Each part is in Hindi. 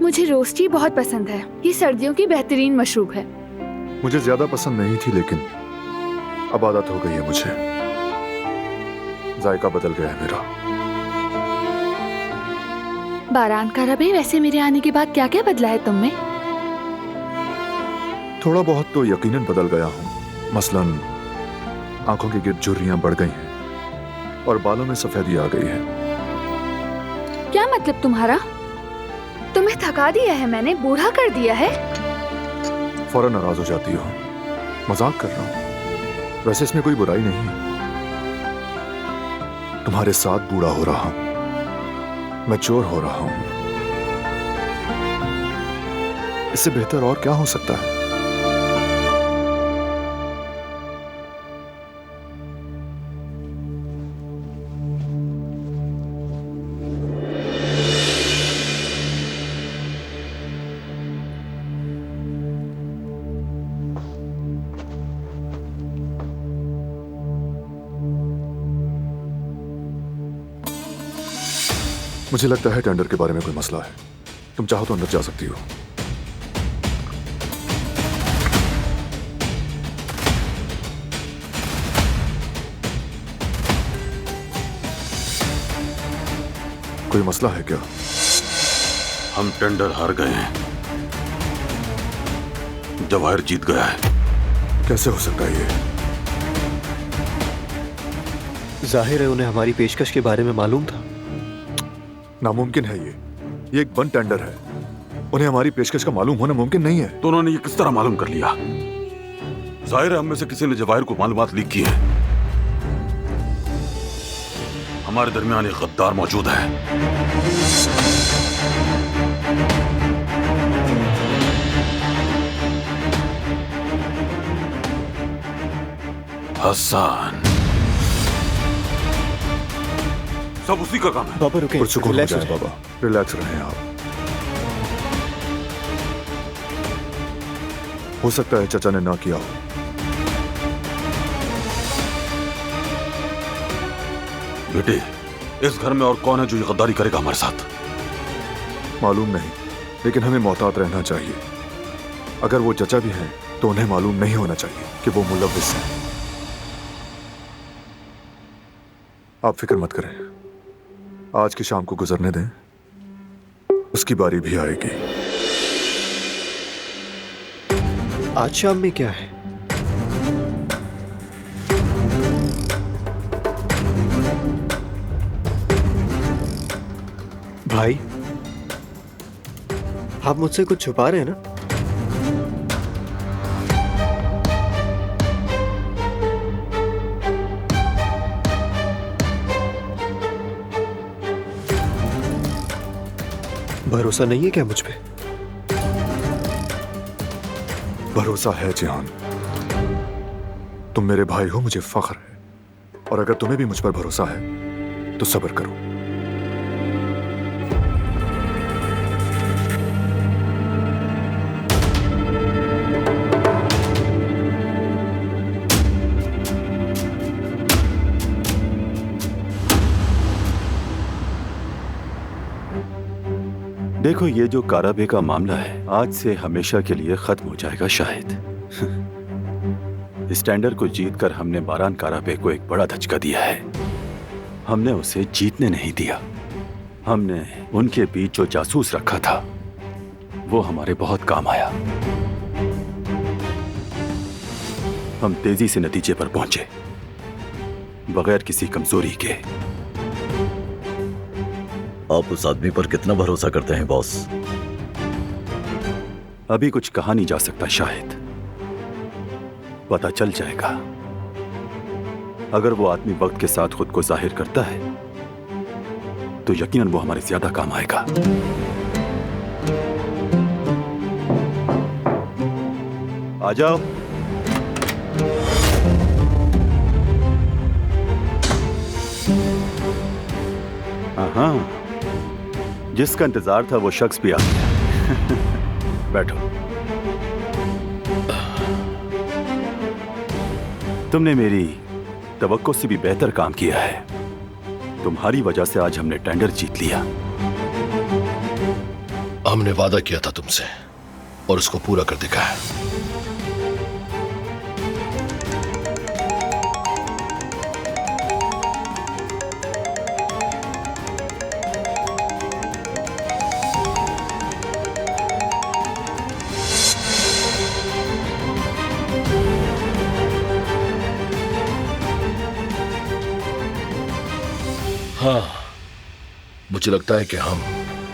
मुझे रोस्टी बहुत पसंद है। ये सर्दियों की बेहतरीन मशरूब है। मुझे ज्यादा पसंद नहीं थी, लेकिन अब आदत हो गई है मुझे। जायका बदल गया है मेरा। बारान काराबे, वैसे मेरे आने के बाद क्या क्या बदला है तुम में? थोड़ा बहुत तो यकीनन बदल गया हूँ। मसलन आंखों के गिर्द झुर्रियां बढ़ गई हैं और बालों में सफेदी आ गई है। क्या मतलब तुम्हारा? तुम्हें थका दिया है मैंने, बूढ़ा कर दिया है? फौरन नाराज हो जाती हो। मजाक कर रहा हूँ, वैसे इसमें कोई बुराई नहीं है। तुम्हारे साथ बूढ़ा हो रहा हूं, मैच्योर हो रहा हूं। इससे बेहतर और क्या हो सकता है? मुझे लगता है टेंडर के बारे में कोई मसला है। तुम चाहो तो अंदर जा सकती हो। कोई मसला है क्या? हम टेंडर हार गए हैं, जवाहिर जीत गया है। कैसे हो सकता है ये? जाहिर है उन्हें हमारी पेशकश के बारे में मालूम था। नामुमकिन है ये एक बंद टेंडर है। उन्हें हमारी पेशकश का मालूम होना मुमकिन नहीं है। तो उन्होंने ये किस तरह मालूम कर लिया? जाहिर है हम में से किसी ने जवाहिर को मालूमात लीक की है। हमारे दरमियान एक गद्दार मौजूद है। हसन। सब उसी का काम है। बाबा रुके, पुरसुकून हो रिलैक्स जाए हो जाए। बाबा, रिलैक्स रहें आप। हो सकता है चचा ने ना किया हो। बेटे, इस घर में और कौन है जो ये गद्दारी करेगा हमारे साथ? मालूम नहीं, लेकिन हमें मोहतात रहना चाहिए। अगर वो चचा भी हैं तो उन्हें मालूम नहीं होना चाहिए कि वो मुलव्विस हैं। आप फिक्र मत करें, आज की शाम को गुजरने दें, उसकी बारी भी आएगी। आज शाम में क्या है? भाई, आप मुझसे कुछ छुपा रहे हैं ना? भरोसा नहीं है क्या मुझ पे? भरोसा है जिहान। तुम मेरे भाई हो, मुझे फख्र है। और अगर तुम्हें भी मुझ पर भरोसा है तो सब्र करो। देखो, ये जो काराबे का मामला है आज से हमेशा के लिए खत्म हो जाएगा शायद। इस टेंडर को जीतकर हमने बारान काराबे को एक बड़ा धचका दिया है। हमने उसे जीतने नहीं दिया। हमने उनके बीच जो जासूस रखा था वो हमारे बहुत काम आया। हम तेजी से नतीजे पर पहुंचे, बगैर किसी कमजोरी के। आप उस आदमी पर कितना भरोसा करते हैं बॉस? अभी कुछ कहा नहीं जा सकता, शायद पता चल जाएगा। अगर वो आदमी वक्त के साथ खुद को जाहिर करता है तो यकीनन वो हमारे ज्यादा काम आएगा। आ जाओ। हाँ, जिसका इंतजार था वो शख्स भी आ गया। बैठो। तुमने मेरी तवक्को से भी बेहतर काम किया है। तुम्हारी वजह से आज हमने टेंडर जीत लिया। हमने वादा किया था तुमसे और उसको पूरा कर दिखाया। हाँ, मुझे लगता है कि हम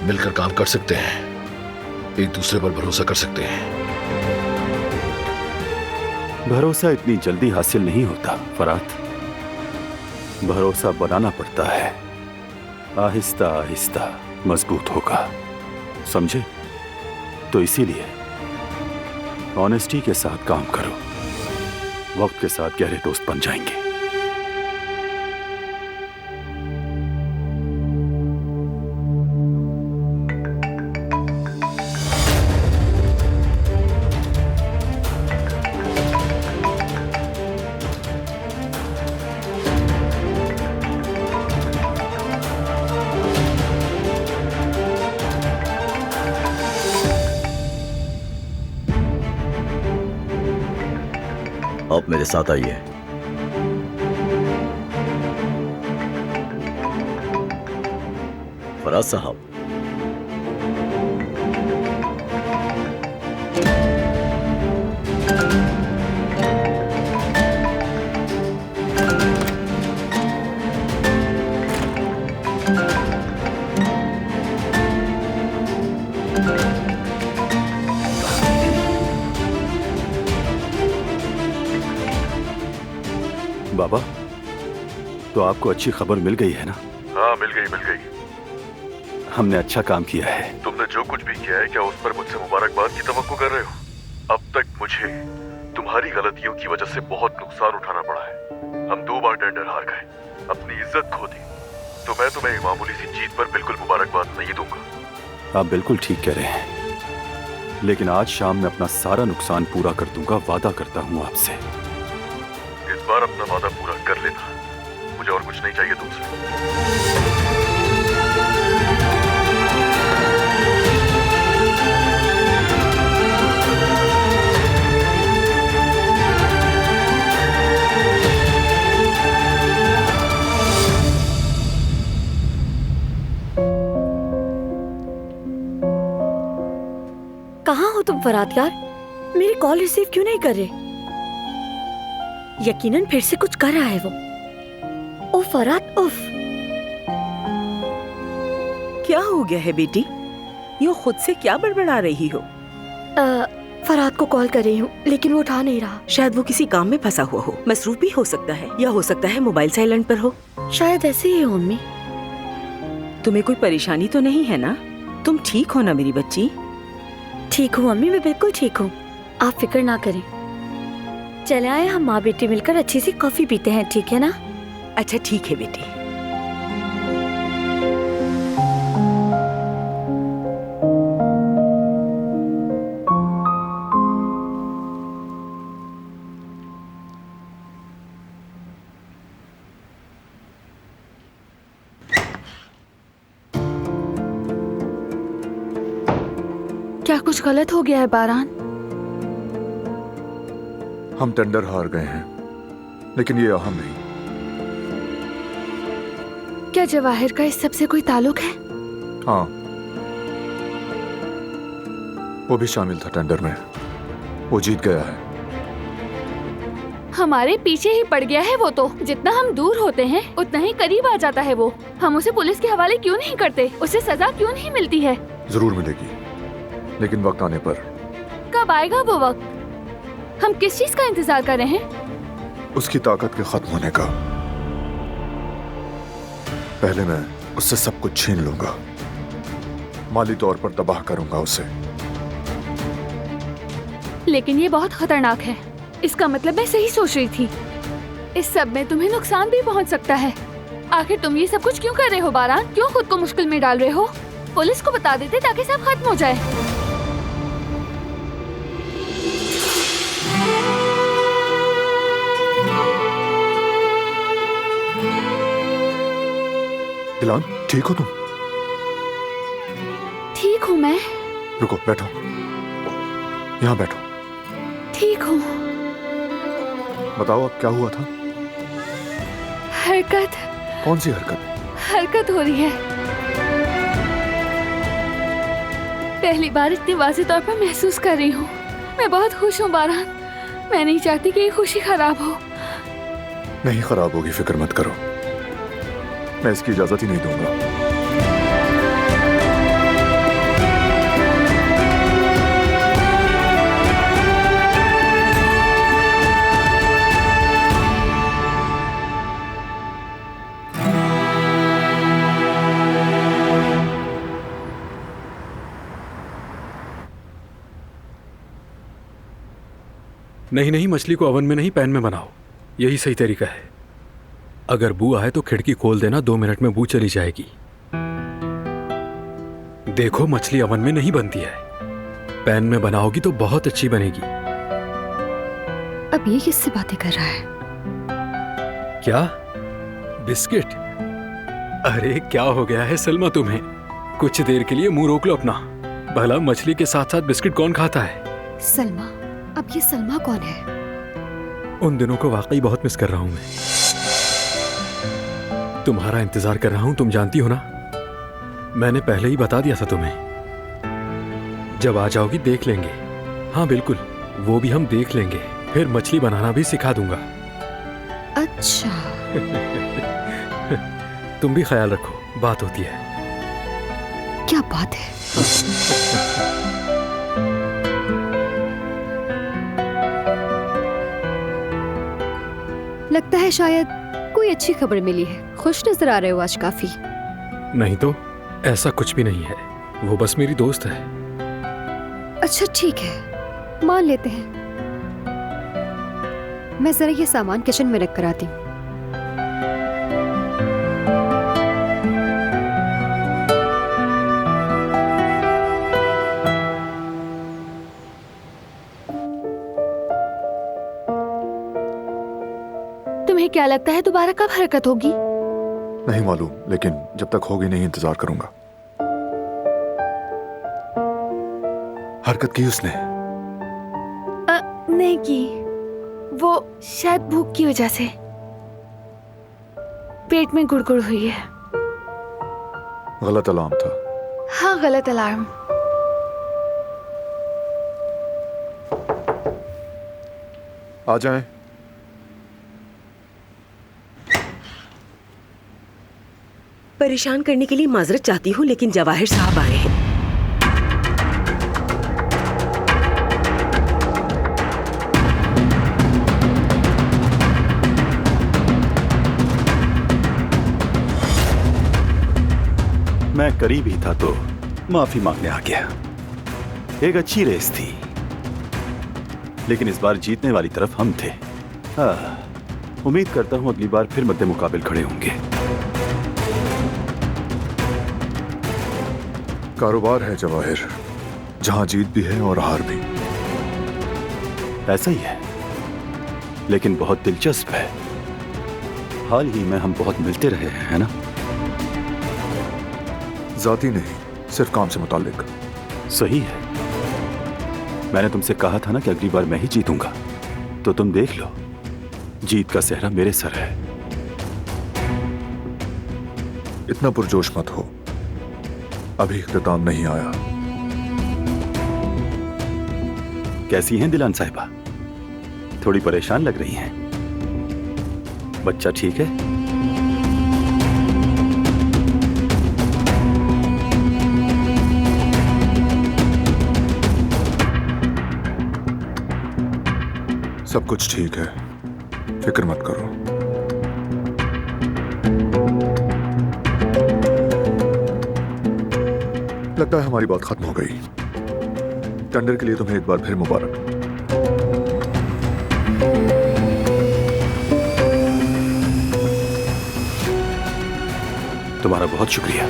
मिलकर काम कर सकते हैं, एक दूसरे पर भरोसा कर सकते हैं। भरोसा इतनी जल्दी हासिल नहीं होता फरात। भरोसा बनाना पड़ता है, आहिस्ता आहिस्ता मजबूत होगा, समझे? तो इसीलिए ऑनेस्टी के साथ काम करो, वक्त के साथ गहरे दोस्त बन जाएंगे। आप मेरे साथ आइए। फराज साहब, बाबा, तो आपको अच्छी खबर मिल गई है ना? हाँ, मिल गई। हमने अच्छा काम किया है। तुमने जो कुछ भी किया है, क्या उस पर मुझसे मुबारकबाद की तवक्को कर रहे हो? अब तक मुझे तुम्हारी गलतियों की वजह से बहुत नुकसान उठाना पड़ा है। हम 2 बार टेंडर हार गए, अपनी इज्जत खो दी, तो मैं तुम्हें एक मामूली सी जीत पर बिल्कुल मुबारकबाद नहीं दूंगा। आप बिल्कुल ठीक कह रहे हैं, लेकिन आज शाम में अपना सारा नुकसान पूरा कर दूंगा, वादा करता हूँ आपसे। इस बार अपना वादा पूरा कर लेना, मुझे और कुछ नहीं चाहिए तुमसे। कहाँ हो तुम फरात यार? मेरी कॉल रिसीव क्यों नहीं कर रहे? यकीनन फिर से कुछ कर रहा है वो। ओ फरात, उफ। क्या हो गया है बेटी? यूँ खुद से क्या बड़बड़ा रही हो? फरात को कॉल कर रही हूँ, लेकिन वो उठा नहीं रहा। शायद वो किसी काम में फंसा हुआ हो, मसरूफ भी हो सकता है, या हो सकता है मोबाइल साइलेंट पर हो। शायद ऐसे ही हो अम्मी। तुम्हें कोई परेशानी तो नहीं है ना? तुम ठीक हो ना मेरी बच्ची? ठीक हूँ अम्मी, मैं बिल्कुल ठीक हूँ, आप फिक्र ना करें। चले आए, हम माँ बेटी मिलकर अच्छी सी कॉफी पीते हैं, ठीक है ना? अच्छा ठीक है बेटी। क्या कुछ गलत हो गया है बारान? हम टेंडर हार गए हैं, लेकिन ये अहम नहीं। क्या जवाहिर का इस सबसे कोई ताल्लुक है? हाँ, वो भी शामिल था टेंडर में, वो जीत गया है। हमारे पीछे ही पड़ गया है वो तो। जितना हम दूर होते हैं उतना ही करीब आ जाता है वो। हम उसे पुलिस के हवाले क्यों नहीं करते? उसे सजा क्यों नहीं मिलती है? जरूर मिलेगी, लेकिन वक्त आने पर। कब आएगा वो वक्त? हम किस चीज का इंतजार कर रहे हैं? उसकी ताकत के खत्म होने का। पहले मैं उससे सब कुछ छीन लूंगा, माली तौर पर तबाह करूंगा उसे। लेकिन ये बहुत खतरनाक है। इसका मतलब मैं सही सोच रही थी। इस सब में तुम्हें नुकसान भी पहुंच सकता है। आखिर तुम ये सब कुछ क्यों कर रहे हो बारान? क्यों खुद को मुश्किल में डाल रहे हो? पुलिस को बता देते ताकि सब खत्म हो जाए। दिलान, ठीक हो तुम? ठीक हूँ मैं, रुको, बैठो, यहाँ बैठो। ठीक हूँ। बताओ अब क्या हुआ था? हरकत। कौन सी हरकत? हरकत हो रही है। पहली बार इतनी वाज़ेह तौर पर महसूस कर रही हूँ। मैं बहुत खुश हूँ बारान। मैं नहीं चाहती कि ये खुशी खराब हो। नहीं खराब होगी, फिक्र मत करो। मैं इसकी इजाजत ही नहीं दूंगा। नहीं नहीं, मछली को ओवन में नहीं, पैन में बनाओ। यही सही तरीका है। अगर बू आए तो खिड़की खोल देना, 2 मिनट में बू चली जाएगी। देखो, मछली ओवन में नहीं बनती है, पैन में बनाओगी तो बहुत अच्छी बनेगी। अब ये किससे बातें कर रहा है? क्या? बिस्किट? अरे क्या हो गया है सलमा तुम्हें? कुछ देर के लिए मुंह रोक लो अपना। भला मछली के साथ साथ बिस्किट कौन खाता है? सलमा? अब ये सलमा कौन है? उन दिनों को वाकई बहुत मिस कर रहा हूं मैं। तुम्हारा इंतजार कर रहा हूं, तुम जानती हो ना। मैंने पहले ही बता दिया था तुम्हें। जब आ जाओगी देख लेंगे। हाँ बिल्कुल, वो भी हम देख लेंगे। फिर मछली बनाना भी सिखा दूंगा। अच्छा। तुम भी ख्याल रखो, बात होती है। क्या बात है? लगता है शायद कोई अच्छी खबर मिली है। खुश नजर आ रहे हो आज काफी। नहीं तो ऐसा कुछ भी नहीं है, वो बस मेरी दोस्त है। अच्छा ठीक है, मान लेते हैं। मैं जरा ये सामान किचन में रख कर आती हूँ। तुम्हें क्या लगता है दोबारा कब हरकत होगी? नहीं मालूम, लेकिन जब तक होगी नहीं इंतजार करूंगा। हरकत की उसने? नहीं की। वो शायद भूख की वजह से पेट में गुड़गुड़ हुई है। गलत अलार्म था। हाँ, गलत अलार्म। आ जाएं। परेशान करने के लिए माजरत चाहती हूँ, लेकिन जवाहिर साहब आए हैं। मैं करीब ही था तो माफी मांगने आ गया। एक अच्छी रेस थी, लेकिन इस बार जीतने वाली तरफ हम थे। उम्मीद करता हूं अगली बार फिर मद्दे मुकाबिल खड़े होंगे। कारोबार है जवाहिर, जहां जीत भी है और हार भी। ऐसा ही है, लेकिन बहुत दिलचस्प है। हाल ही में हम बहुत मिलते रहे हैं, है ना? जाती नहीं, सिर्फ काम से मुताल्लिक। सही है। मैंने तुमसे कहा था ना कि अगली बार मैं ही जीतूंगा, तो तुम देख लो, जीत का सेहरा मेरे सर है। इतना पुरजोश मत हो, अभी इख्तिताम नहीं आया। कैसी हैं दिलान साहिबा? थोड़ी परेशान लग रही हैं। बच्चा ठीक है? सब कुछ ठीक है, फिक्र मत करो। लगता है हमारी बात खत्म हो गई। टेंडर के लिए तुम्हें एक बार फिर मुबारक। तुम्हारा बहुत शुक्रिया।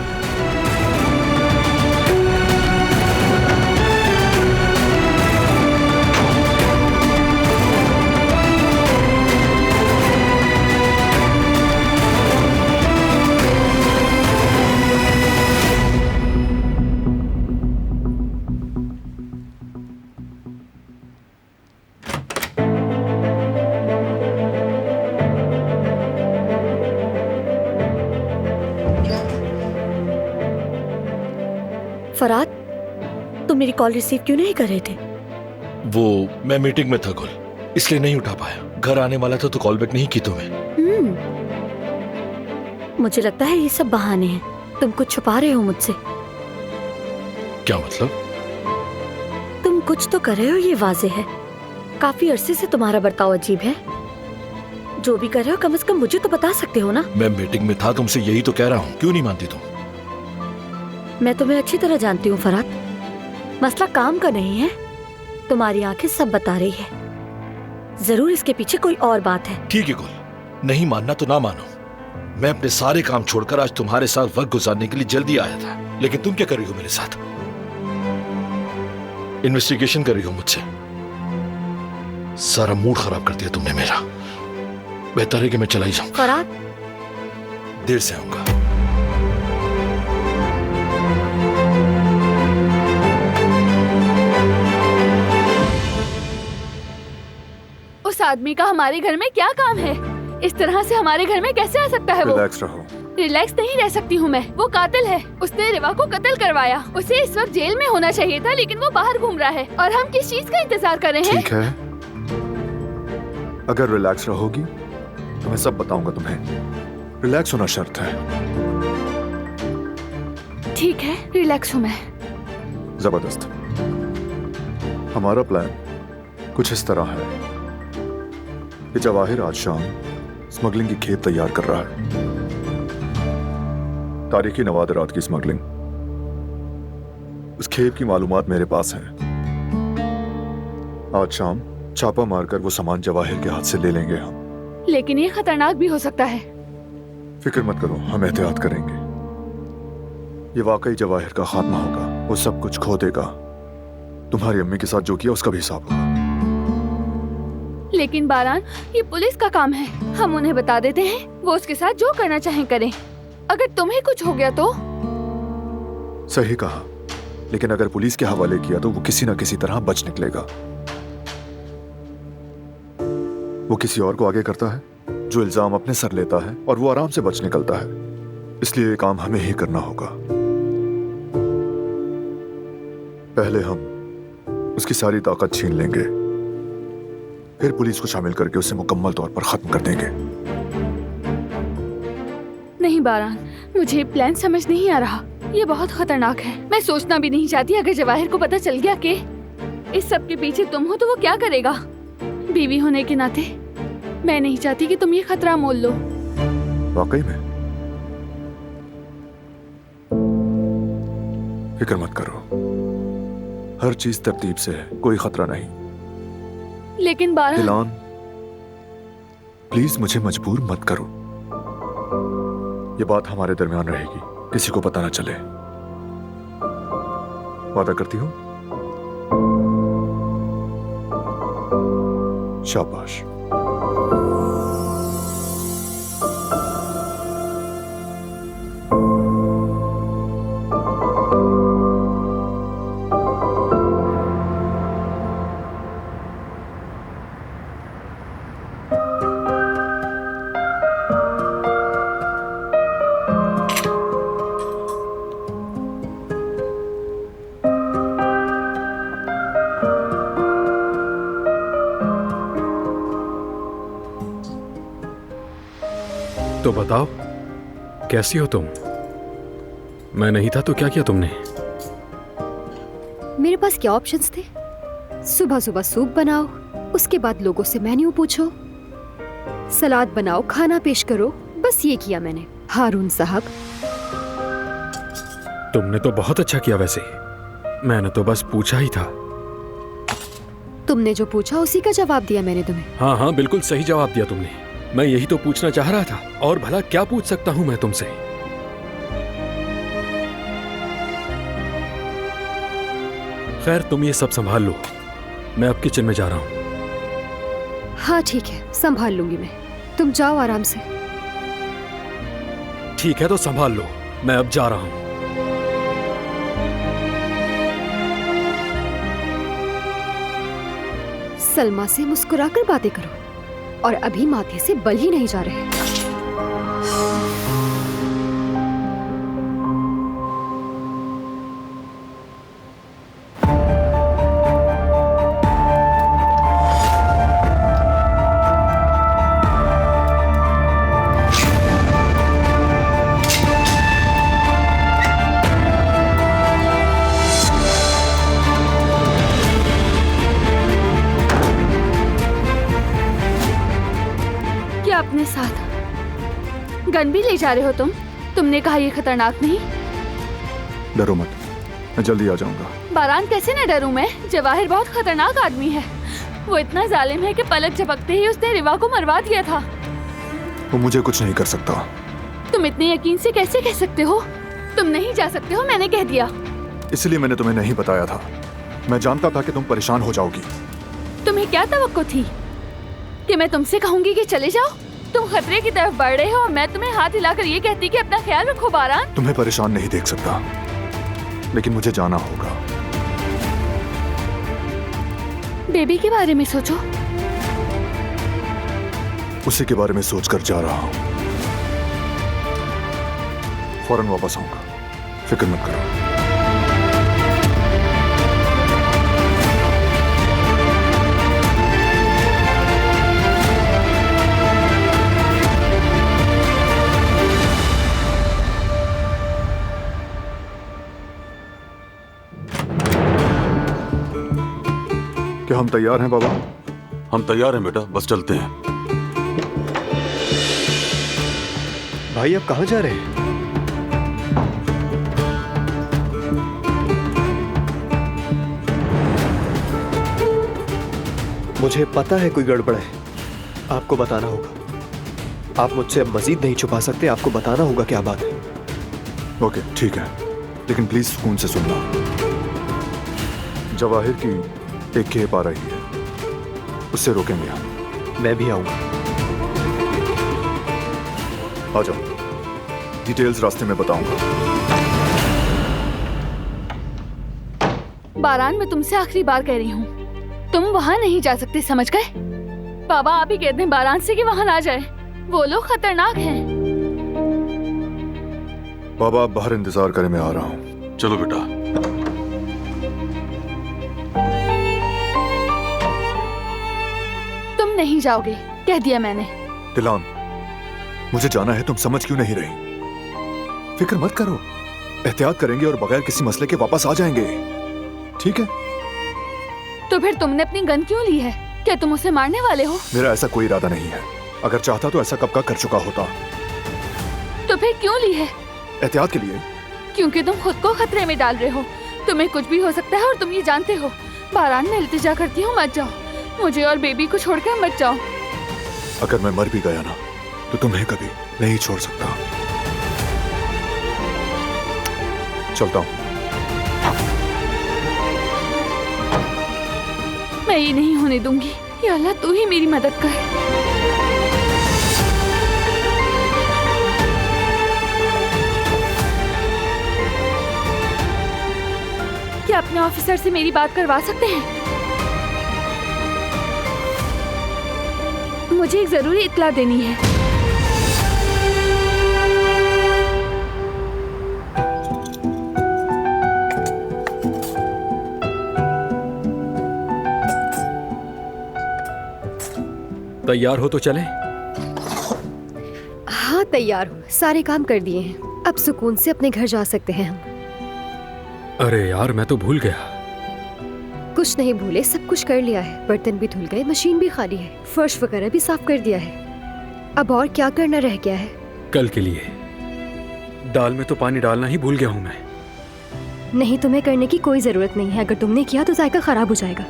फराद, तुम मेरी कॉल रिसीव क्यों नहीं कर रहे थे? वो मैं मीटिंग में था गुल, इसलिए नहीं उठा पाया। घर आने वाला था तो कॉल बैक नहीं की तुम्हें। मुझे लगता है ये सब बहाने हैं, तुम कुछ छुपा रहे हो मुझसे। क्या मतलब? तुम कुछ तो कर रहे हो, ये वाजे है। काफी अरसे से तुम्हारा बर्ताव अजीब है। जो भी कर रहे हो कम से कम मुझे तो बता सकते हो ना। मैं मीटिंग में था, तुमसे यही तो कह रहा हूँ, क्यों नहीं मानती तुम? मैं तुम्हें अच्छी तरह जानती हूँ फराद, मसला काम का नहीं है। तुम्हारी आंखें सब बता रही है, जरूर इसके पीछे कोई और बात है। ठीक है गुल, नहीं मानना तो ना मानो। मैं अपने सारे काम छोड़कर आज तुम्हारे साथ वक्त गुजारने के लिए जल्दी आया था, लेकिन तुम क्या कर रही हो मेरे साथ? इन्वेस्टिगेशन कर रही हो मुझसे। सारा मूड खराब कर दिया तुमने मेरा। बेहतर है कि मैं चला ही जाऊं। फराद, देर से आऊंगा। उस आदमी का हमारे घर में क्या काम है? इस तरह से हमारे घर में कैसे आ सकता है वो? रिलैक्स रहो। रिलैक्स नहीं रह सकती हूँ मैं। वो कातिल है, उसने रिवा को कत्ल करवाया। उसे इस वक्त जेल में होना चाहिए था, लेकिन वो बाहर घूम रहा है और हम किस चीज का इंतजार कर रहे हैं? ठीक है, अगर रिलैक्स रहोगी तो मैं सब बताऊंगा तुम्हें। रिलैक्स होना शर्त है। ठीक है, रिलैक्स हूँ मैं। जबरदस्त। हमारा प्लान कुछ इस तरह है कि जवाहिर आज शाम स्मगलिंग की खेप तैयार कर रहा है। तारीखी नवादिरात की स्मगलिंग। उस खेप की मालूमात मेरे पास है। आज शाम छापा मारकर वो सामान जवाहिर के हाथ से ले लेंगे हम। लेकिन ये खतरनाक भी हो सकता है। फिक्र मत करो, हम एहतियात करेंगे। ये वाकई जवाहिर का खात्मा होगा, वो सब कुछ खो देगा। तुम्हारी अम्मी के साथ जो किया उसका भी हिसाब होगा। लेकिन बारान, ये पुलिस का काम है। हम उन्हें बता देते हैं, वो उसके साथ जो करना चाहें करें। अगर तुम्हें कुछ हो गया तो? सही कहा, लेकिन अगर पुलिस के हवाले किया तो वो किसी न किसी तरह बच निकलेगा। वो किसी और को आगे करता है जो इल्जाम अपने सर लेता है और वो आराम से बच निकलता है। इसलिए ये काम हमें ही करना होगा। पहले हम उसकी सारी ताकत छीन लेंगे, फिर पुलिस को शामिल करके उसे मुकम्मल तौर पर खत्म कर देंगे। नहीं बारान, मुझे प्लान समझ नहीं आ रहा। ये बहुत खतरनाक है। मैं सोचना भी नहीं चाहती अगर जवाहिर को पता चल गया कि इस सब के पीछे तुम हो तो वो क्या करेगा? बीवी होने के नाते मैं नहीं चाहती कि तुम ये खतरा मोल लो। वाकई में? फिक्र मत करो, हर चीज तरतीब से है, कोई खतरा नहीं। लेकिन बारान, दिलान, प्लीज मुझे मजबूर मत करो। ये बात हमारे दरमियान रहेगी, किसी को पता ना चले। वादा करती हो? शाबाश। तो बताओ, कैसी हो तुम? मैं नहीं था तो क्या किया तुमने? मेरे पास क्या ऑप्शंस थे? सुबह सुबह सूप बनाओ, उसके बाद लोगों से मेन्यू पूछो, सलाद बनाओ, खाना पेश करो। बस ये किया मैंने। हारून साहब, तुमने तो बहुत अच्छा किया वैसे। मैंने तो बस पूछा ही था। तुमने जो पूछा उसी का जवाब दिया मैंने तुम्हें। हाँ हाँ, बिल्कुल सही जवाब दिया तुमने। मैं यही तो पूछना चाह रहा था। और भला क्या पूछ सकता हूँ मैं तुमसे? खैर, तुम ये सब संभाल लो, मैं अब किचन में जा रहा हूँ। हाँ ठीक है, संभाल लूंगी मैं। तुम जाओ आराम से। ठीक है तो संभाल लो, मैं अब जा रहा हूँ। सलमा से मुस्कुराकर बातें करो, और अभी माथे से बल ही नहीं जा रहे। गन भी ले जा रहे हो तुमने कहा ये खतरनाक नहीं। डरो मत, मैं जल्दी आ जाऊंगा। बारान कैसे न डरूं मैं? जवाहिर बहुत खतरनाक आदमी है। वो इतना जालिम है कि पलक झपकते ही उसने रिवा को मरवा दिया था। वो मुझे कुछ नहीं कर सकता। तुम इतने यकीन से कैसे कह सकते हो? तुम नहीं जा सकते हो, मैंने कह दिया। इसलिए मैंने तुम्हें नहीं बताया था। मैं जानता था कि तुम परेशान हो जाओगी। तुम्हें क्या तवक्को थी कि मैं तुमसे कहूंगी कि चले जाओ? तुम खतरे की तरफ बढ़ रहे हो और मैं तुम्हें हाथ हिलाकर ये कहती कि अपना ख्याल रखो बारान। तुम्हें परेशान नहीं देख सकता, लेकिन मुझे जाना होगा। बेबी के बारे में सोचो। उसी के बारे में सोचकर जा रहा हूँ। फौरन वापस आऊंगा, फिक्र मत करो। क्या हम तैयार हैं बाबा? हम तैयार हैं बेटा, बस चलते हैं। भाई आप कहाँ जा रहे हैं? मुझे पता है कोई गड़बड़ है, आपको बताना होगा। आप मुझसे अब मजीद नहीं छुपा सकते, आपको बताना होगा क्या बात है। ओके ठीक है, लेकिन प्लीज सुकून से सुनना। जवाहिर की एक खेप आ रही है, उससे रोकेंगे हम। मैं भी आऊंगा। आ जाओ, डिटेल्स रास्ते में बताऊंगा। बारान, मैं तुमसे आखिरी बार कह रही हूँ, तुम वहाँ नहीं जा सकते, समझ गए? बाबा आप ही कहते हैं बारान से कि वहाँ ना जाए, वो लोग खतरनाक हैं। बाबा आप बाहर इंतजार करें, मैं आ रहा हूँ। चलो बेटा। तुम नहीं जाओगे, कह दिया मैंने। दिलान, मुझे जाना है, तुम समझ क्यों नहीं रही? फिक्र मत करो, एहतियात करेंगे और बगैर किसी मसले के वापस आ जाएंगे, ठीक है? तो फिर तुमने अपनी गन क्यों ली है? क्या तुम उसे मारने वाले हो? मेरा ऐसा कोई इरादा नहीं है। अगर चाहता तो ऐसा कब का कर चुका होता। तो फिर क्यों ली है? एहतियात के लिए। क्योंकि तुम खुद को खतरे में डाल रहे हो। तुम्हें कुछ भी हो सकता है और तुम ये जानते हो। बारान, मैं इल्तिजा करती हूँ, मत जाओ, मुझे और बेबी को छोड़कर मत जाओ। अगर मैं मर भी गया ना, तो तुम्हें कभी नहीं छोड़ सकता। चलता हूँ। मैं ये नहीं होने दूंगी। या अल्लाह, तू ही मेरी मदद कर। क्या अपने ऑफिसर से मेरी बात करवा सकते हैं? मुझे एक जरूरी इत्तला देनी है। तैयार हो तो चलें? हाँ तैयार हूँ, सारे काम कर दिए हैं, अब सुकून से अपने घर जा सकते हैं हम। अरे यार, मैं तो भूल गया। कुछ नहीं भूले, सब कुछ कर लिया है। बर्तन भी धुल गए, मशीन भी खाली है, फर्श वगैरह भी साफ कर दिया है। अब और क्या करना रह गया है? कल के लिए दाल में तो पानी डालना ही भूल गया हूँ मैं। नहीं, तुम्हें करने की कोई जरूरत नहीं है। अगर तुमने किया तो जायका खराब हो जाएगा।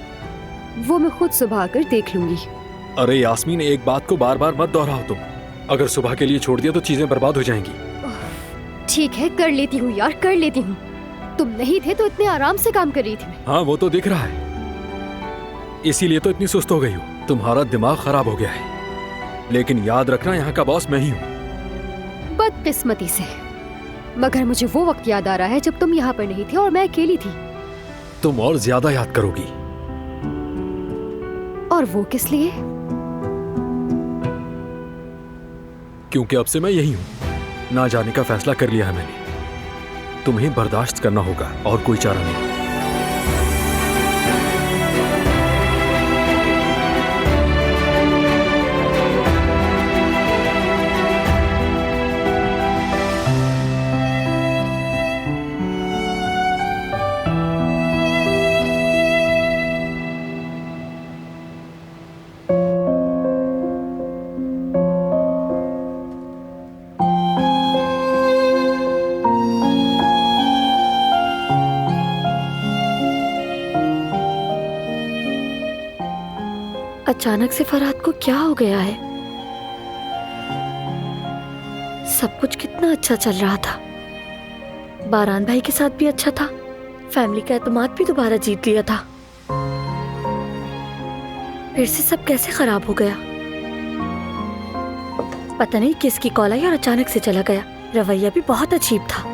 वो मैं खुद सुबह आकर देख लूंगी। अरे यास्मीन, एक बात को बार बार मत दोहराओ तुम। अगर सुबह के लिए छोड़ दिया तो चीजें बर्बाद हो जाएंगी। ठीक है, कर लेती हूँ यार, कर लेती हूँ। तुम नहीं थे तो इतने आराम से काम कर रही थी मैं। हाँ वो तो दिख रहा है, इसीलिए तो इतनी सुस्त हो गई हो। तुम्हारा दिमाग खराब हो गया है। लेकिन याद रखना, यहाँ का बॉस मैं ही हूँ। बदकिस्मती से, मगर मुझे वो वक्त याद आ रहा है जब तुम यहाँ पर नहीं थे और मैं अकेली थी। तुम और ज्यादा याद करोगी। और वो किस लिए? क्योंकि अब से मैं यही हूँ। ना जाने का फैसला कर लिया है मैंने। तुम्हें बर्दाश्त करना होगा और कोई चारा नहीं। अचानक से फरहाद को क्या हो गया है? सब कुछ कितना अच्छा चल रहा था। बारान भाई के साथ भी अच्छा था, फैमिली का एतमाद भी दोबारा जीत लिया था। फिर से सब कैसे खराब हो गया? पता नहीं किसकी कॉल आई और अचानक से चला गया। रवैया भी बहुत अजीब था।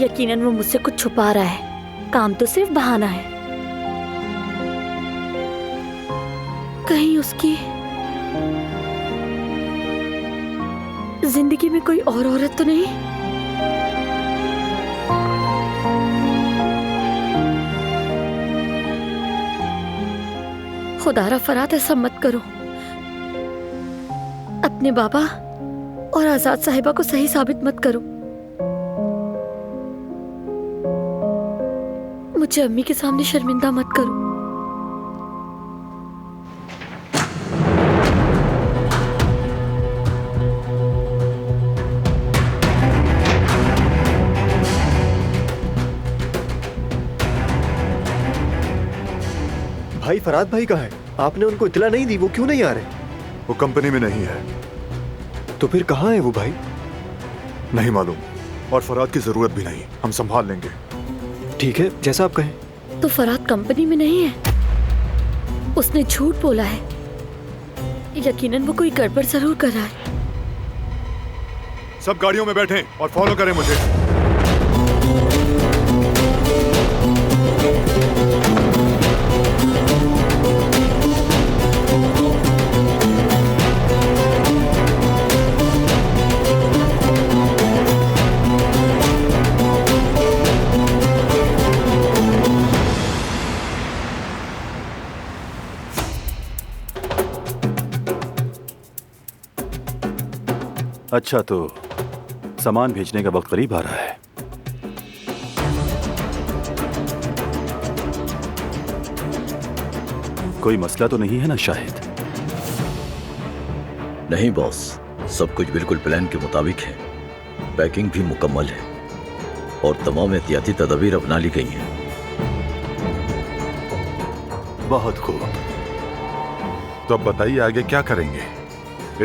यकीनन वो मुझसे कुछ छुपा रहा है। काम तो सिर्फ बहाना है। कहीं उसकी जिंदगी में कोई और औरत तो नहीं? खुदारा फरहाद, ऐसा मत करो। अपने बाबा और आजाद साहिबा को सही साबित मत करो। मुझे अम्मी के सामने शर्मिंदा मत करो। भाई फरहाद भाई कहाँ है? आपने उनको इत्तला नहीं दी? वो क्यों नहीं आ रहे? वो कंपनी में नहीं है। तो फिर कहाँ है वो भाई? नहीं मालूम, और फरहाद की जरूरत भी नहीं। हम संभाल लेंगे। ठीक है, जैसा आप कहें। तो फरहाद कंपनी में नहीं है। उसने झूठ बोला है। यकीनन वो कोई गड़बड़ जरूर कर रहा है। सब गाड़ियों में बैठें और फॉलो करें मुझे। अच्छा, तो सामान भेजने का वक्त करीब आ रहा है। कोई मसला तो नहीं है ना शाहिद? नहीं बॉस, सब कुछ बिल्कुल प्लान के मुताबिक है। पैकिंग भी मुकम्मल है और तमाम एहतियाती तदबीर अपना ली गई हैं। बहुत खूब। तो अब बताइए आगे क्या करेंगे?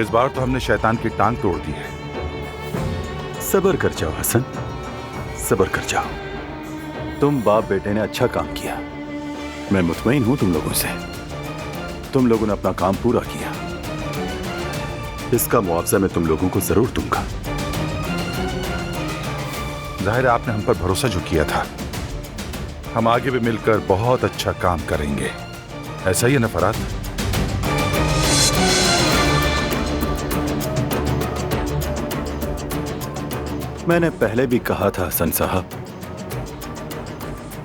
इस बार तो हमने शैतान की टांग तोड़ दी है। सब्र कर जाओ हसन, सब्र कर जाओ। तुम बाप बेटे ने अच्छा काम किया। मैं मुतमईन हूं तुम लोगों से। तुम लोगों ने अपना काम पूरा किया। इसका मुआवजा मैं तुम लोगों को जरूर दूंगा। जाहिर है आपने हम पर भरोसा जो किया था, हम आगे भी मिलकर बहुत अच्छा काम करेंगे। ऐसा ही है ना फरहाद? मैंने पहले भी कहा था हसन साहब,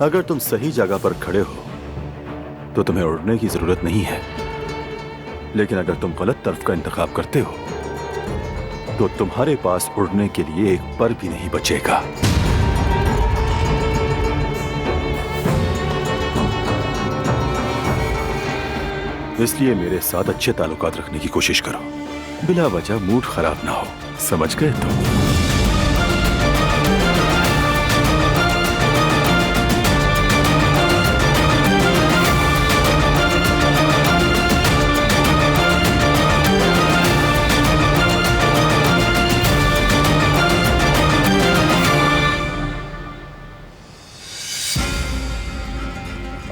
अगर तुम सही जगह पर खड़े हो तो तुम्हें उड़ने की जरूरत नहीं है, लेकिन अगर तुम गलत तरफ का इंतखाब करते हो तो तुम्हारे पास उड़ने के लिए एक पर भी नहीं बचेगा। इसलिए मेरे साथ अच्छे ताल्लुकात रखने की कोशिश करो, बिला वजह मूड खराब ना हो। समझ गए तुम?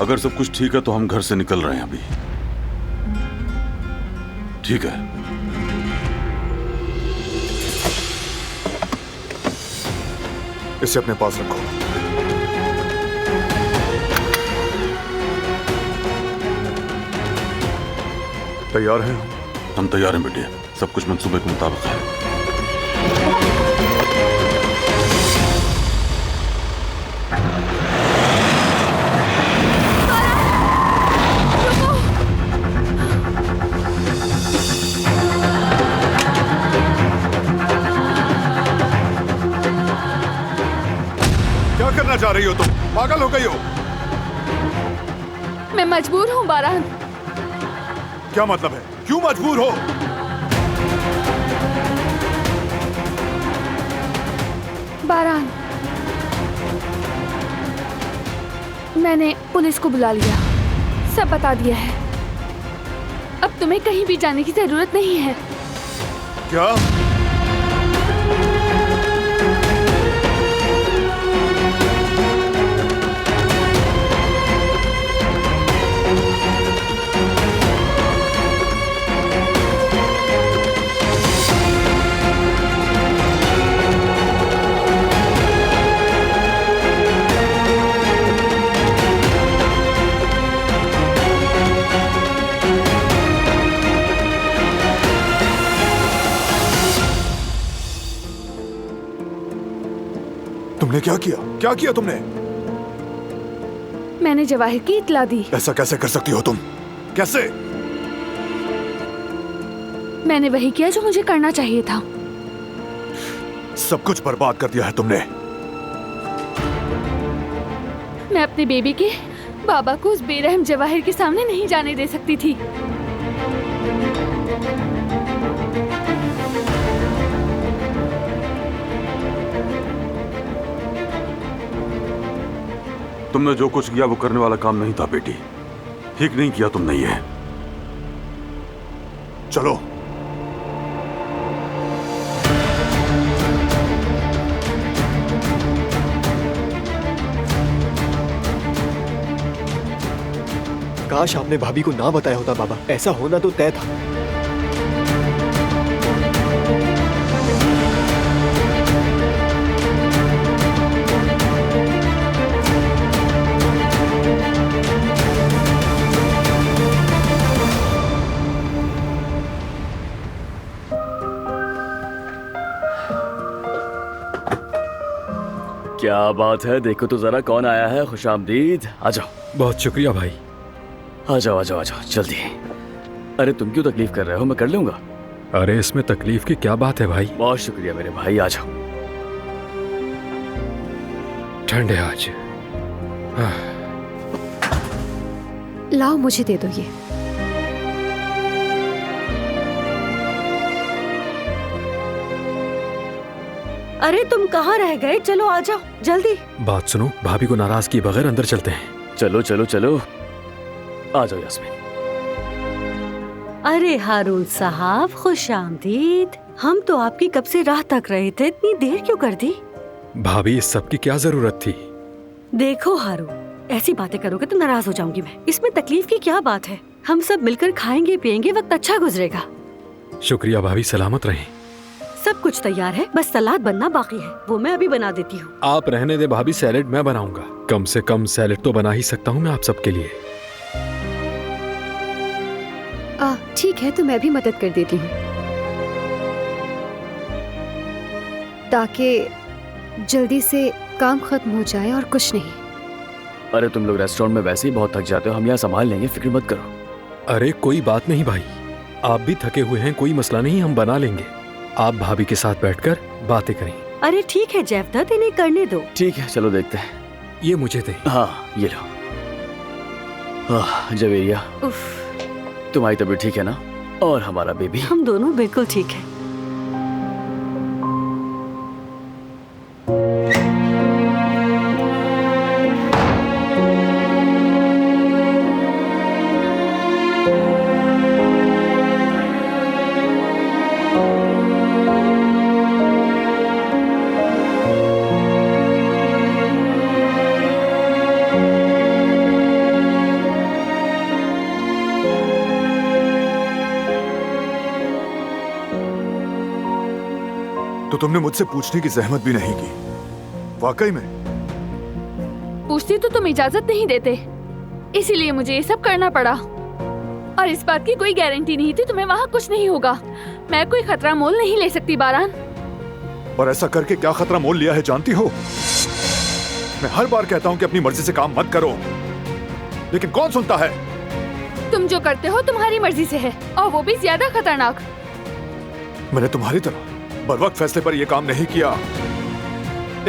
अगर सब कुछ ठीक है तो हम घर से निकल रहे हैं अभी। ठीक है। इसे अपने पास रखो। तैयार हैं? हम तैयार हैं बेटे, सब कुछ मंसूबे के मुताबिक है। क्या करना चाह रही हो तुम? पागल हो गई हो? मैं मजबूर हूँ बारान। क्या मतलब है? क्यों मजबूर हो? बारान, मैंने पुलिस को बुला लिया, सब बता दिया है। अब तुम्हें कहीं भी जाने की जरूरत नहीं है। क्या? तुमने क्या किया? क्या किया तुमने? मैंने जवाहिर की इत्तला दी। ऐसा कैसे कर सकती हो तुम? कैसे? मैंने वही किया जो मुझे करना चाहिए था। सब कुछ बर्बाद कर दिया है तुमने। मैं अपने बेबी के बाबा को उस बेरहम जवाहिर के सामने नहीं जाने दे सकती थी। तुमने जो कुछ किया वो करने वाला काम नहीं था बेटी। ठीक नहीं किया तुमने ये। चलो। काश आपने भाभी को ना बताया होता बाबा, ऐसा होना तो तय था। क्या बात है, देखो तो जरा कौन आया है। खुशामदीद। आ जाओ। बहुत शुक्रिया भाई। आ जाओ आ जाओ आ जाओ जल्दी। अरे तुम क्यों तकलीफ कर रहे हो, मैं कर लूंगा। अरे इसमें तकलीफ की क्या बात है भाई। बहुत शुक्रिया मेरे भाई, आ जाओ। ठंड है आज। लाओ मुझे दे दो ये। अरे तुम कहाँ रह गए? चलो आ जाओ जल्दी। बात सुनो, भाभी को नाराज किए बगैर अंदर चलते हैं। चलो चलो चलो, आ जाओ यास्मीन। अरे हारून साहब, खुशामदीद। हम तो आपकी कब से राह तक रहे थे, इतनी देर क्यों कर दी? भाभी इस सब की क्या जरूरत थी? देखो हारून, ऐसी बातें करोगे तो नाराज हो जाऊंगी मैं। इसमें तकलीफ की क्या बात है? हम सब मिलकर खाएंगे पिएंगे, वक्त अच्छा गुजरेगा। शुक्रिया भाभी, सलामत रहें। सब कुछ तैयार है, बस सलाद बनना बाकी है, वो मैं अभी बना देती हूँ। आप रहने दे भाभी, सैलेड मैं बनाऊंगा। कम से कम सैलेड तो बना ही सकता हूँ मैं आप सबके लिए। ठीक है, तो मैं भी मदद कर देती हूँ ताकि जल्दी से काम खत्म हो जाए और कुछ नहीं। अरे तुम लोग रेस्टोरेंट में वैसे ही बहुत थक जाते हो, हम यहाँ संभाल लेंगे, फिक्र मत करो। अरे कोई बात नहीं भाई, आप भी थके हुए हैं, कोई मसला नहीं, हम बना लेंगे। आप भाभी के साथ बैठकर बातें करें। अरे ठीक है जैवदत, इन्हें करने दो। ठीक है चलो देखते हैं। ये मुझे दे। हाँ ये लो। जवेरिया, तुम्हारी तबीयत ठीक है ना? और हमारा बेबी? हम दोनों बिल्कुल ठीक है। तो तुमने मुझसे पूछने की जहमत भी नहीं की? वाकई में? पूछती तो तुम इजाजत नहीं देते, इसीलिए मुझे ये सब करना पड़ा। और इस बात की कोई गारंटी नहीं थी तुम्हें वहाँ कुछ नहीं होगा। मैं कोई खतरा मोल नहीं ले सकती बारान। और ऐसा करके क्या खतरा मोल लिया है जानती हो? मैं हर बार कहता हूँ कि अपनी मर्जी से काम मत करो, लेकिन कौन सुनता है? तुम जो करते हो तुम्हारी मर्जी से है, और वो भी ज्यादा खतरनाक। मैंने तुम्हारी तरह बरवक्त फैसले पर यह काम नहीं किया।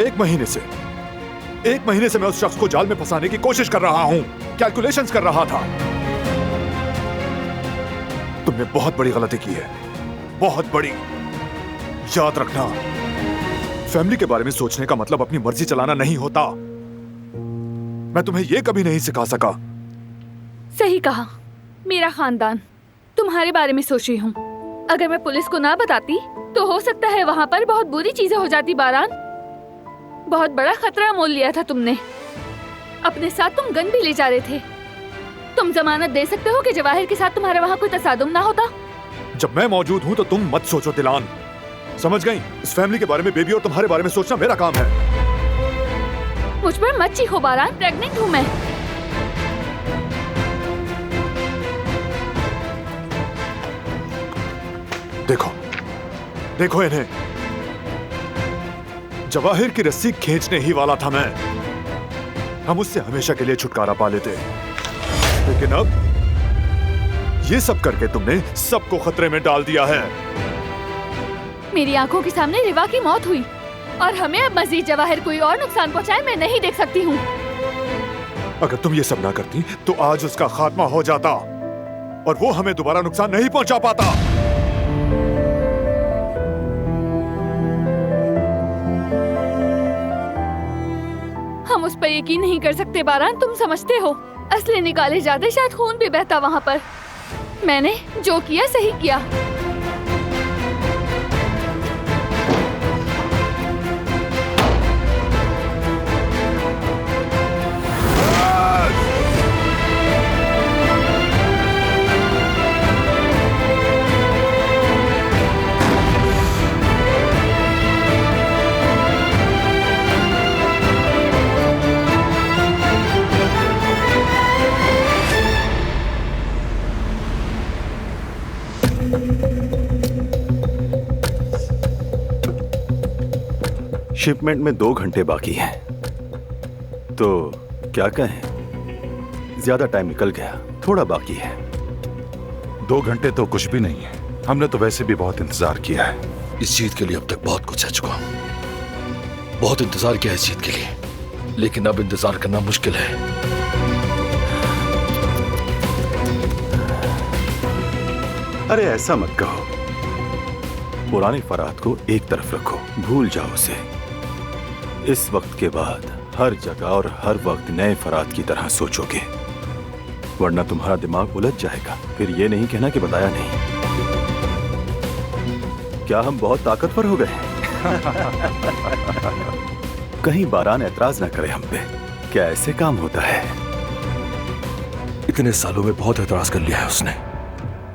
एक महीने से मैं उस शख्स को जाल में फंसाने की कोशिश कर रहा हूं, कैलकुलेशंस कर रहा था। तुमने बहुत बड़ी गलती की है, बहुत बड़ी। याद रखना, फैमिली के बारे में सोचने का मतलब अपनी मर्जी चलाना नहीं होता। मैं तुम्हें यह कभी नहीं सिखा सका। सही कहा, मेरा खानदान तुम्हारे बारे में सोच रही हूँ। अगर मैं पुलिस को ना बताती तो हो सकता है वहाँ पर बहुत बुरी चीजें हो जाती। बारान, बहुत बड़ा खतरा मोल लिया था तुमने। अपने साथ तुम गन भी ले जा रहे थे। तुम जमानत दे सकते हो कि जवाहिर के साथ तुम्हारा वहाँ कोई तसादुम ना होता? जब मैं मौजूद हूँ तो तुम मत सोचो दिलान, समझ गई? इस फैमिली के बारे में, बेबी और तुम्हारे बारे में सोचना मेरा काम है। मुझ पर मत चीखो बारान, प्रेग्नेंट हूँ मैं। देखो देखो इन्हें, जवाहिर की रस्सी खींचने ही वाला था मैं। हम उससे हमेशा के लिए छुटकारा पा लेते, लेकिन अब ये सब करके तुमने सबको खतरे में डाल दिया है। मेरी आंखों के सामने रिवा की मौत हुई और हमें अब मजीद जवाहिर कोई और नुकसान पहुंचाए मैं नहीं देख सकती हूँ। अगर तुम ये सब ना करती तो आज उसका खात्मा हो जाता और वो हमें दोबारा नुकसान नहीं पहुंचा पाता। हम उस पर यकीन नहीं कर सकते बारान, तुम समझते हो। असली निकाले जाते शायद खून भी बहता वहाँ पर। मैंने जो किया सही किया। शिपमेंट में 2 घंटे बाकी हैं, तो क्या कहें, ज्यादा टाइम निकल गया, थोड़ा बाकी है। 2 घंटे तो कुछ भी नहीं है, हमने तो वैसे भी बहुत इंतजार किया है। इस जीत के लिए अब तक बहुत कुछ सह चुका हूं, बहुत इंतजार किया इस जीत के लिए, लेकिन अब इंतजार करना मुश्किल है। अरे ऐसा मत कहो, पुरानी फराद को एक तरफ रखो, भूल जाओ उसे। इस वक्त के बाद हर जगह और हर वक्त नए फराद की तरह सोचोगे, वरना तुम्हारा दिमाग उलझ जाएगा। फिर ये नहीं कहना कि बताया नहीं। क्या हम बहुत ताकतवर हो गए? कहीं बारान एतराज ना करे हम पे। क्या ऐसे काम होता है? इतने सालों में बहुत एतराज कर लिया है उसने,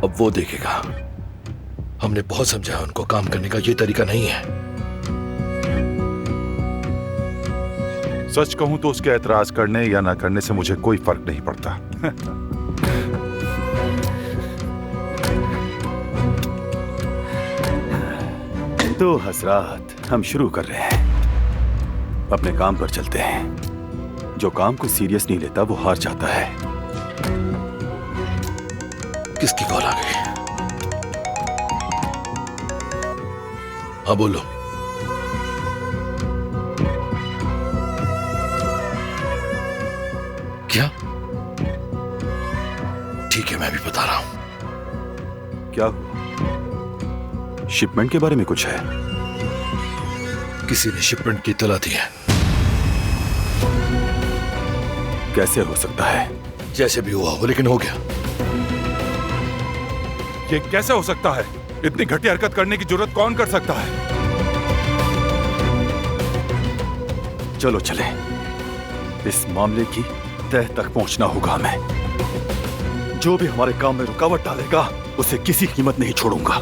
अब वो देखेगा। हमने बहुत समझाया उनको, काम करने का ये तरीका नहीं है। सच कहूं तो उसके एतराज करने या ना करने से मुझे कोई फर्क नहीं पड़ता। तो हसरात, हम शुरू कर रहे हैं। अपने काम पर चलते हैं। जो काम को सीरियस नहीं लेता वो हार जाता है। किसकी कॉल आ गई? हाँ बोलो। क्या? ठीक है, मैं भी बता रहा हूं। क्या? शिपमेंट के बारे में कुछ है? किसी ने शिपमेंट की इत्तला दी है। कैसे हो सकता है? जैसे भी हुआ हो, लेकिन हो गया। ये कैसे हो सकता है? इतनी घटिया हरकत करने की जरूरत कौन कर सकता है? चलो चले, इस मामले की तह तक पहुंचना होगा हमें। जो भी हमारे काम में रुकावट डालेगा उसे किसी कीमत नहीं छोड़ूंगा।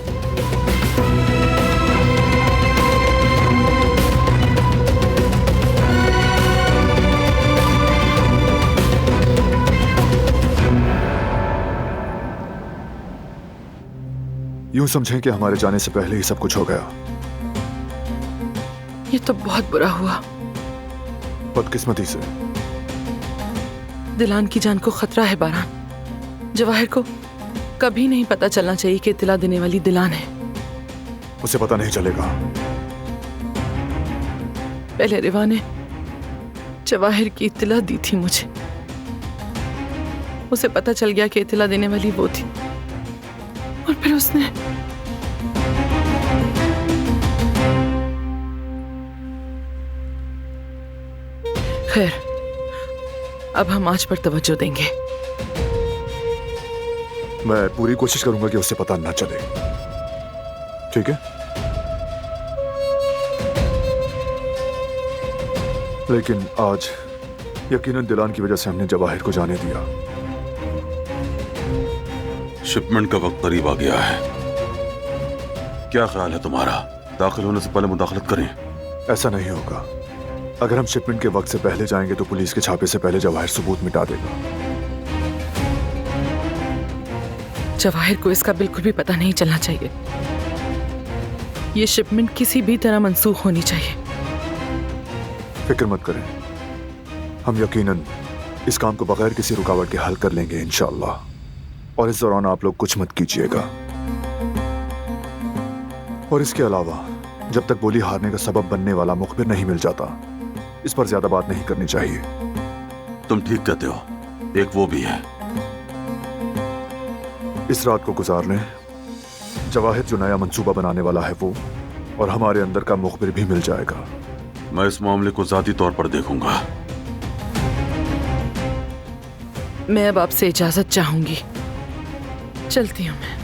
यूं समझें कि हमारे जाने से पहले ही सब कुछ हो गया। ये तो बहुत बुरा हुआ। बदकिस्मती से। दिलान की जान को खतरा है बारान। जवाहिर को कभी नहीं पता चलना चाहिए कि इत्तला देने वाली दिलान है। उसे पता नहीं चलेगा। पहले रिवा ने जवाहिर की इत्तला दी थी मुझे। उसे पता चल गया कि इत्तला देने वाली वो थी, और फिर उसने खैर, अब हम आज पर तवज्जो देंगे। मैं पूरी कोशिश करूंगा कि उसे पता न चले। ठीक है? लेकिन आज यकीनन दिलान की वजह से हमने जवाहिर को जाने दिया। शिपमेंट का वक्त करीब आ गया है। क्या ख्याल है तुम्हारा? दाखिल होने से पहले मुदाखलत करें? ऐसा नहीं होगा। अगर हम शिपमेंट के वक्त से पहले जाएंगे तो पुलिस के छापे से पहले जवाहिर सबूत मिटा देगा। जवाहिर को इसका बिल्कुल भी पता नहीं चलना चाहिए। ये शिपमेंट किसी भी तरह मंसूख होनी चाहिए। फिक्र मत करें, हम यकीनन इस काम को बगैर किसी रुकावट के हल कर लेंगे इंशाअल्लाह। और इस दौरान आप लोग कुछ मत कीजिएगा। और इसके अलावा जब तक बोली हारने का सबब बनने वाला मुखबिर नहीं मिल जाता, इस पर ज्यादा बात नहीं करनी चाहिए। तुम ठीक कहते हो। एक वो भी है। इस रात को गुजार लें। जवाहिर जो नया मंसूबा बनाने वाला है वो, और हमारे अंदर का मुखबिर भी मिल जाएगा। मैं इस मामले को जाती तौर पर देखूंगा। मैं अब आपसे इजाजत चाहूंगी। चलती हूँ मैं।